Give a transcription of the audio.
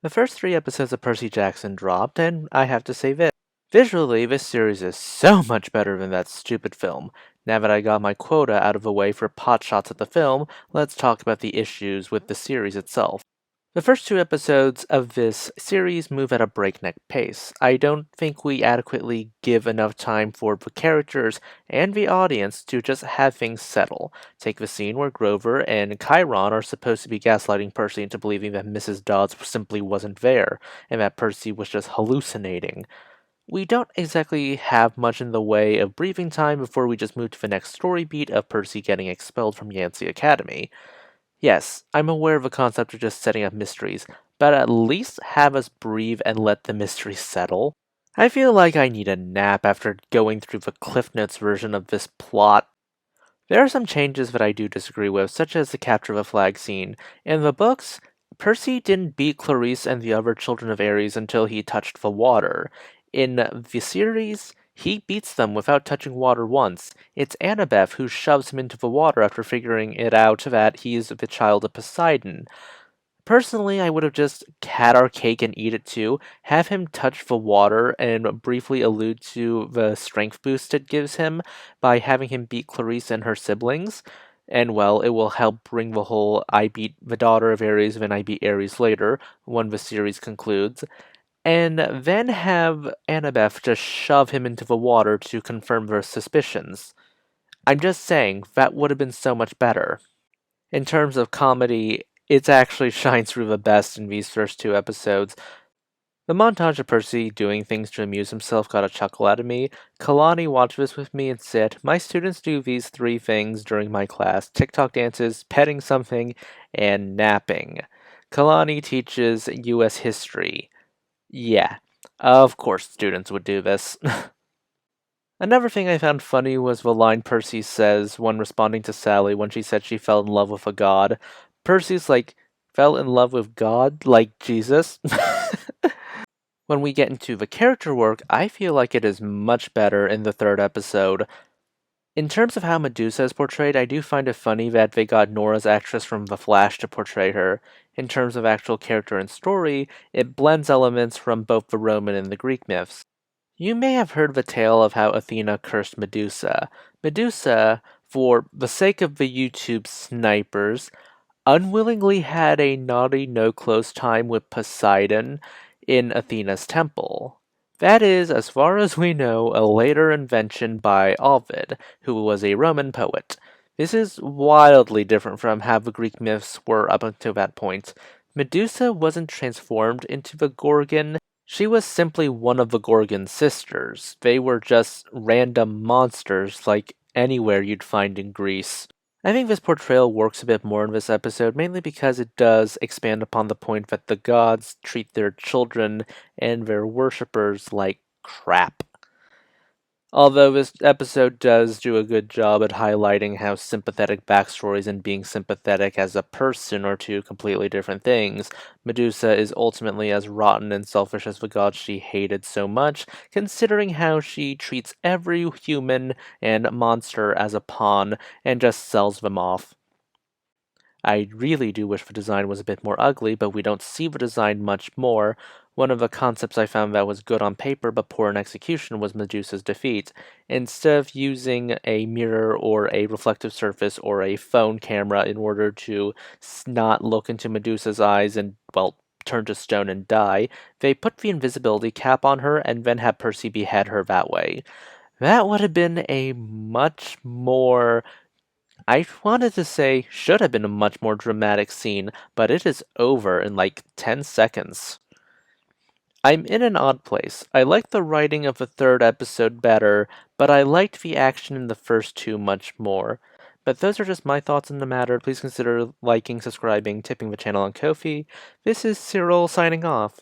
The first three episodes of Percy Jackson dropped, and I have to say this. Visually, this series is so much better than that stupid film. Now that I got my quota out of the way for pot shots at the film, let's talk about the issues with the series itself. The first two episodes of this series move at a breakneck pace. I don't think we adequately give enough time for the characters and the audience to just have things settle. Take the scene where Grover and Chiron are supposed to be gaslighting Percy into believing that Mrs. Dodds simply wasn't there, and that Percy was just hallucinating. We don't exactly have much in the way of breathing time before we just move to the next story beat of Percy getting expelled from Yancey Academy. Yes, I'm aware of the concept of just setting up mysteries, but at least have us breathe and let the mystery settle. I feel like I need a nap after going through the Cliff Notes version of this plot. There are some changes that I do disagree with, such as the capture of a flag scene. In the books, Percy didn't beat Clarice and the other children of Ares until he touched the water. In the series, he beats them without touching water once. It's Annabeth who shoves him into the water after figuring it out that he's the child of Poseidon. Personally, I would have just had our cake and eat it too, have him touch the water and briefly allude to the strength boost it gives him by having him beat Clarice and her siblings. And well, it will help bring the whole I beat the daughter of Ares when I beat Ares later, when the series concludes. And then have Annabeth just shove him into the water to confirm their suspicions. I'm just saying, that would have been so much better. In terms of comedy, it actually shines through the best in these first two episodes. The montage of Percy doing things to amuse himself got a chuckle out of me. Kalani watched this with me and said, "My students do these three things during my class: TikTok dances, petting something, and napping." Kalani teaches US history. Yeah, of course students would do this. Another thing I found funny was the line Percy says when responding to Sally when she said she fell in love with a god. Percy's like, fell in love with God? Like Jesus? When we get into the character work, I feel like it is much better in the third episode. In terms of how Medusa is portrayed, I do find it funny that they got Nora's actress from The Flash to portray her. In terms of actual character and story, it blends elements from both the Roman and the Greek myths. You may have heard the tale of how Athena cursed Medusa. Medusa, for the sake of the YouTube snipers, unwillingly had a naughty no close time with Poseidon in Athena's temple. That is, as far as we know, a later invention by Ovid, who was a Roman poet. This is wildly different from how the Greek myths were up until that point. Medusa wasn't transformed into the Gorgon, she was simply one of the Gorgon sisters. They were just random monsters like anywhere you'd find in Greece. I think this portrayal works a bit more in this episode, mainly because it does expand upon the point that the gods treat their children and their worshippers like crap. Although this episode does do a good job at highlighting how sympathetic backstories and being sympathetic as a person are two completely different things, Medusa is ultimately as rotten and selfish as the god she hated so much, considering how she treats every human and monster as a pawn and just sells them off. I really do wish the design was a bit more ugly, but we don't see the design much more. One of the concepts I found that was good on paper but poor in execution was Medusa's defeat. Instead of using a mirror or a reflective surface or a phone camera in order to not look into Medusa's eyes and, well, turn to stone and die, they put the invisibility cap on her and then had Percy behead her that way. That would have been a much more, I wanted to say should have been a much more dramatic scene, but it is over in like 10 seconds. I'm in an odd place. I like the writing of the third episode better, but I liked the action in the first two much more. But those are just my thoughts on the matter. Please consider liking, subscribing, tipping the channel on Ko-fi. This is Cyril signing off.